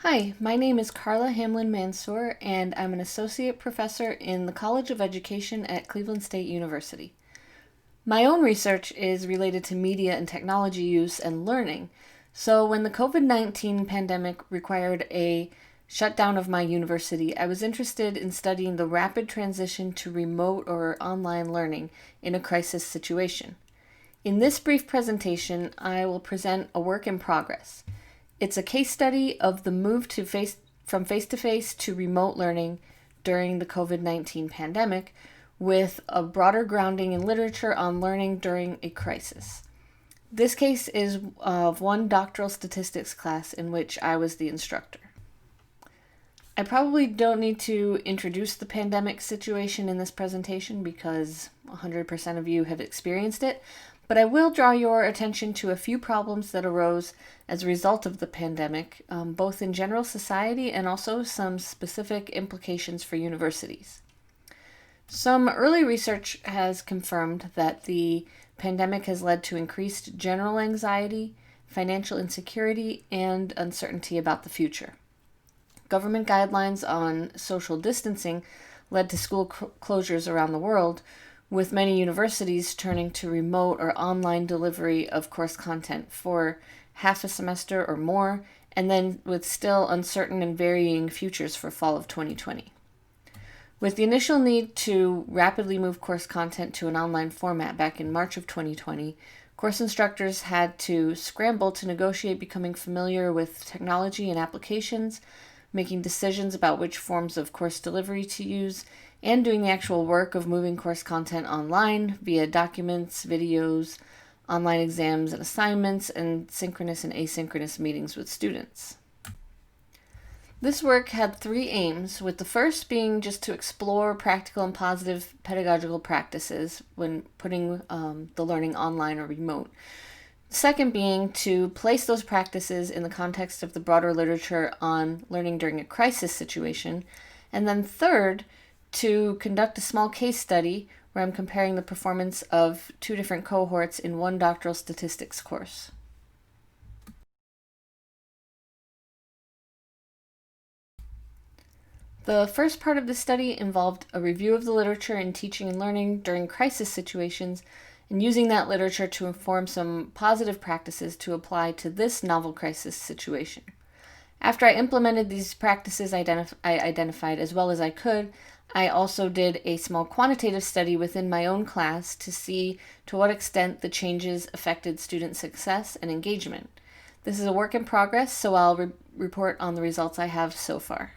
Hi, my name is Carla HamlenMansour, and I'm an associate professor in the College of Education at Cleveland State University. My own research is related to media and technology use and learning. So, when the COVID-19 pandemic required a shutdown of my university, I was interested in studying the rapid transition to remote or online learning in a crisis situation. In this brief presentation, I will present a work in progress. It's a case study of the move from face-to-face to remote learning during the COVID-19 pandemic, with a broader grounding in literature on learning during a crisis. This case is of one doctoral statistics class in which I was the instructor. I probably don't need to introduce the pandemic situation in this presentation because 100% of you have experienced it, but I will draw your attention to a few problems that arose as a result of the pandemic, both in general society and also some specific implications for universities. Some early research has confirmed that the pandemic has led to increased general anxiety, financial insecurity, and uncertainty about the future. Government guidelines on social distancing led to school closures around the world, with many universities turning to remote or online delivery of course content for half a semester or more, and then with still uncertain and varying futures for fall of 2020. With the initial need to rapidly move course content to an online format back in March of 2020, course instructors had to scramble to negotiate becoming familiar with technology and applications, making decisions about which forms of course delivery to use, and doing the actual work of moving course content online via documents, videos, online exams and assignments, and synchronous and asynchronous meetings with students. This work had three aims, with the first being just to explore practical and positive pedagogical practices when putting the learning online or remote. The second being to place those practices in the context of the broader literature on learning during a crisis situation. And then third, to conduct a small case study where I'm comparing the performance of two different cohorts in one doctoral statistics course. The first part of the study involved a review of the literature in teaching and learning during crisis situations and using that literature to inform some positive practices to apply to this novel crisis situation. After I implemented these practices I identified as well as I could, I also did a small quantitative study within my own class to see to what extent the changes affected student success and engagement. This is a work in progress, so I'll report on the results I have so far.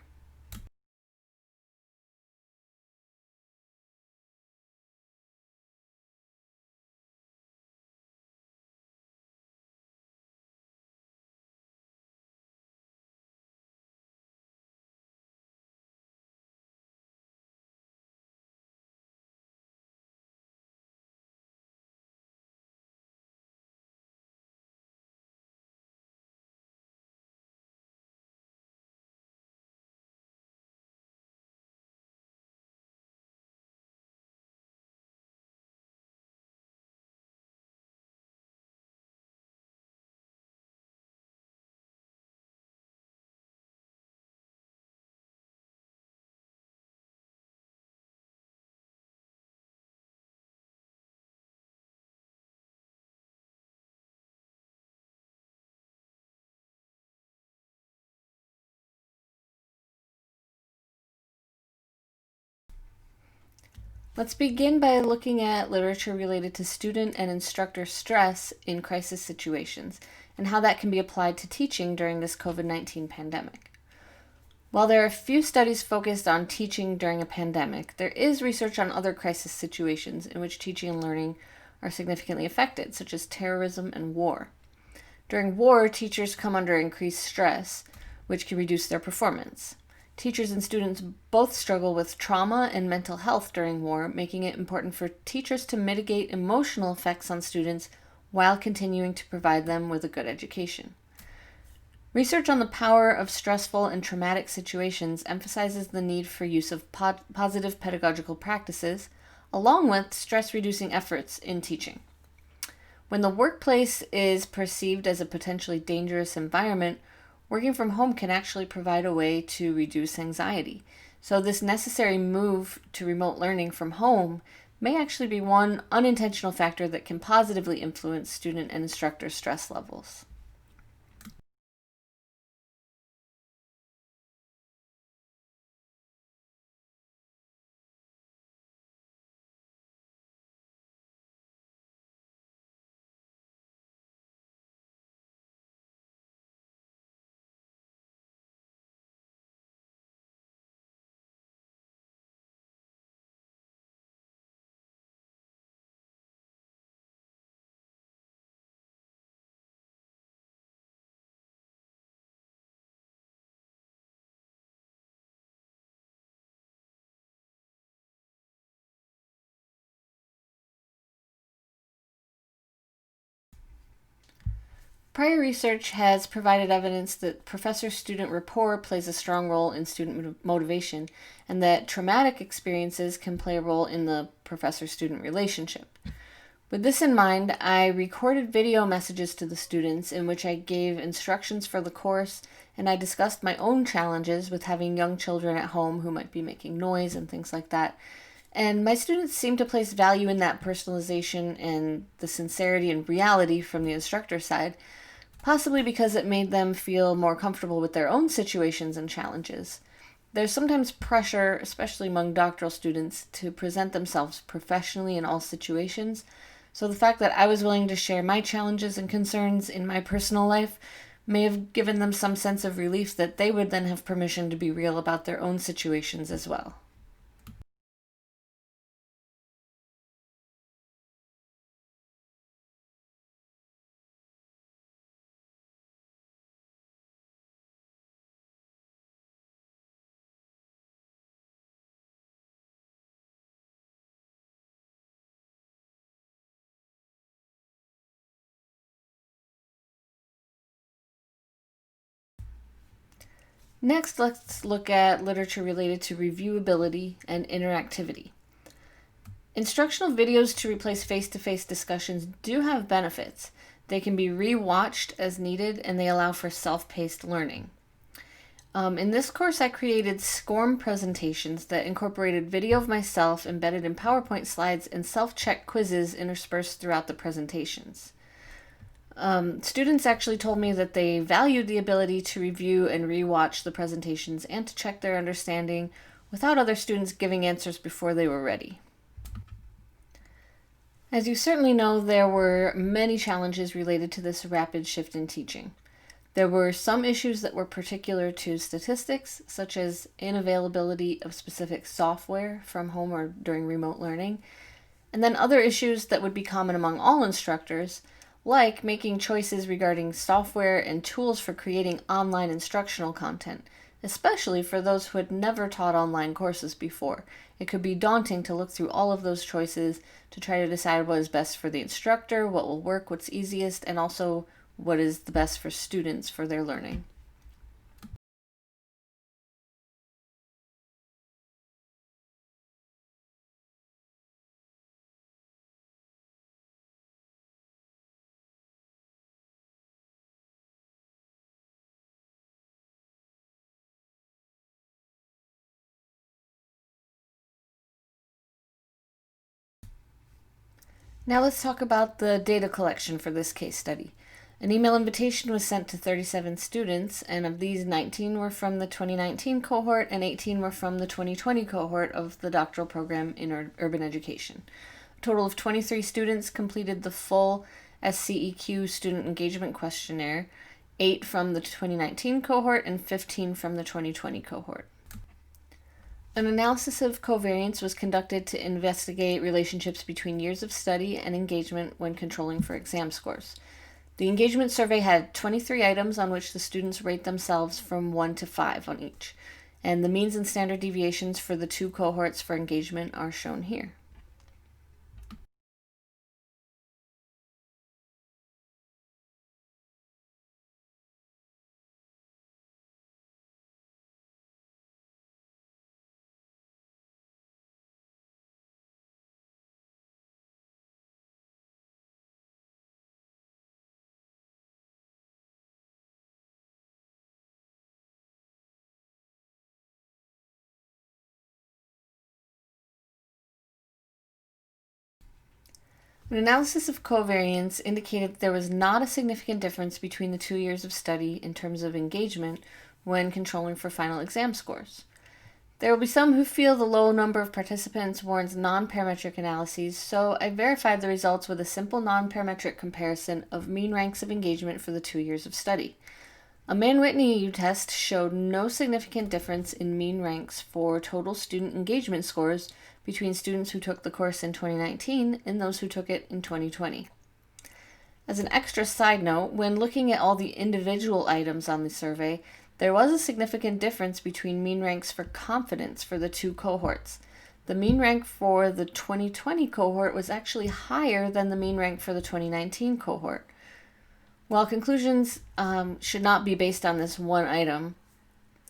Let's begin by looking at literature related to student and instructor stress in crisis situations and how that can be applied to teaching during this COVID-19 pandemic. While there are few studies focused on teaching during a pandemic, there is research on other crisis situations in which teaching and learning are significantly affected, such as terrorism and war. During war, teachers come under increased stress, which can reduce their performance. Teachers and students both struggle with trauma and mental health during war, making it important for teachers to mitigate emotional effects on students while continuing to provide them with a good education. Research on the power of stressful and traumatic situations emphasizes the need for use of positive pedagogical practices, along with stress-reducing efforts in teaching. When the workplace is perceived as a potentially dangerous environment, working from home can actually provide a way to reduce anxiety. So this necessary move to remote learning from home may actually be one unintentional factor that can positively influence student and instructor stress levels. Prior research has provided evidence that professor-student rapport plays a strong role in student motivation, and that traumatic experiences can play a role in the professor-student relationship. With this in mind, I recorded video messages to the students in which I gave instructions for the course, and I discussed my own challenges with having young children at home who might be making noise and things like that. And my students seemed to place value in that personalization and the sincerity and reality from the instructor side, possibly because it made them feel more comfortable with their own situations and challenges. There's sometimes pressure, especially among doctoral students, to present themselves professionally in all situations. So the fact that I was willing to share my challenges and concerns in my personal life may have given them some sense of relief that they would then have permission to be real about their own situations as well. Next, let's look at literature related to reviewability and interactivity. Instructional videos to replace face-to-face discussions do have benefits. They can be re-watched as needed, and they allow for self-paced learning. In this course, I created SCORM presentations that incorporated video of myself embedded in PowerPoint slides and self-check quizzes interspersed throughout the presentations. Students actually told me that they valued the ability to review and re-watch the presentations and to check their understanding without other students giving answers before they were ready. As you certainly know, there were many challenges related to this rapid shift in teaching. There were some issues that were particular to statistics, such as unavailability of specific software from home or during remote learning, and then other issues that would be common among all instructors, like making choices regarding software and tools for creating online instructional content, especially for those who had never taught online courses before. It could be daunting to look through all of those choices to try to decide what is best for the instructor, what will work, what's easiest, and also what is the best for students for their learning. Now let's talk about the data collection for this case study. An email invitation was sent to 37 students, and of these, 19 were from the 2019 cohort and 18 were from the 2020 cohort of the doctoral program in urban education. A total of 23 students completed the full SCEQ student engagement questionnaire, 8 from the 2019 cohort and 15 from the 2020 cohort. An analysis of covariance was conducted to investigate relationships between years of study and engagement when controlling for exam scores. The engagement survey had 23 items on which the students rate themselves from 1 to 5 on each, and the means and standard deviations for the two cohorts for engagement are shown here. An analysis of covariance indicated that there was not a significant difference between the 2 years of study in terms of engagement when controlling for final exam scores. There will be some who feel the low number of participants warrants non-parametric analyses, so I verified the results with a simple non-parametric comparison of mean ranks of engagement for the 2 years of study. A Mann-Whitney U-test showed no significant difference in mean ranks for total student engagement scores between students who took the course in 2019 and those who took it in 2020. As an extra side note, when looking at all the individual items on the survey, there was a significant difference between mean ranks for confidence for the two cohorts. The mean rank for the 2020 cohort was actually higher than the mean rank for the 2019 cohort. While conclusions should not be based on this one item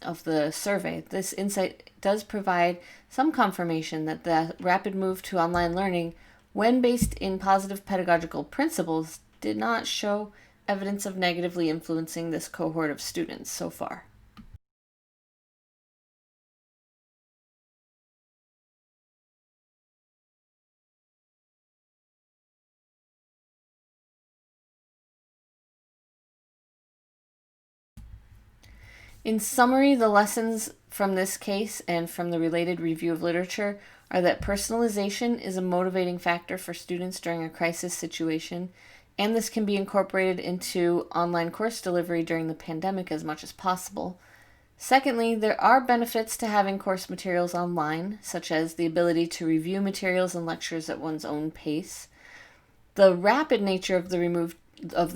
of the survey, this insight does provide some confirmation that the rapid move to online learning, when based in positive pedagogical principles, did not show evidence of negatively influencing this cohort of students so far. In summary, the lessons from this case and from the related review of literature are that personalization is a motivating factor for students during a crisis situation, and this can be incorporated into online course delivery during the pandemic as much as possible. Secondly, there are benefits to having course materials online, such as the ability to review materials and lectures at one's own pace. The rapid nature of the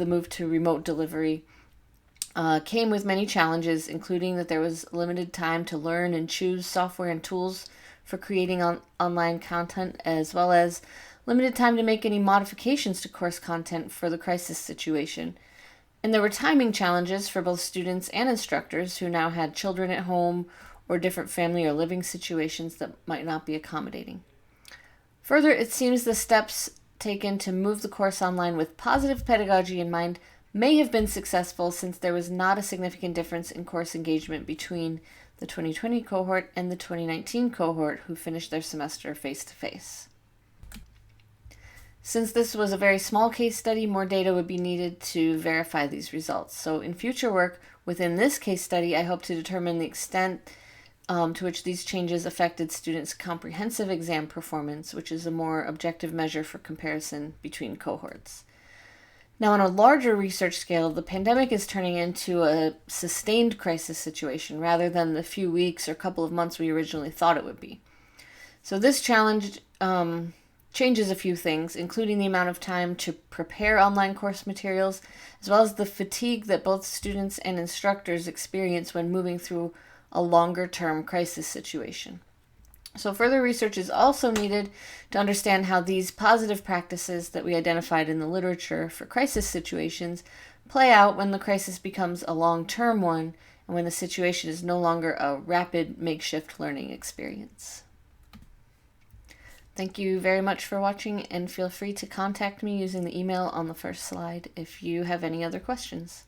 move to remote delivery came with many challenges, including that there was limited time to learn and choose software and tools for creating online content, as well as limited time to make any modifications to course content for the crisis situation. And there were timing challenges for both students and instructors who now had children at home or different family or living situations that might not be accommodating. Further, it seems the steps taken to move the course online with positive pedagogy in mind may have been successful, since there was not a significant difference in course engagement between the 2020 cohort and the 2019 cohort who finished their semester face-to-face. Since this was a very small case study, more data would be needed to verify these results. So in future work within this case study, I hope to determine the extent to which these changes affected students' comprehensive exam performance, which is a more objective measure for comparison between cohorts. Now, on a larger research scale, the pandemic is turning into a sustained crisis situation rather than the few weeks or couple of months we originally thought it would be. So this challenge changes a few things, including the amount of time to prepare online course materials, as well as the fatigue that both students and instructors experience when moving through a longer-term crisis situation. So further research is also needed to understand how these positive practices that we identified in the literature for crisis situations play out when the crisis becomes a long-term one and when the situation is no longer a rapid makeshift learning experience. Thank you very much for watching, and feel free to contact me using the email on the first slide if you have any other questions.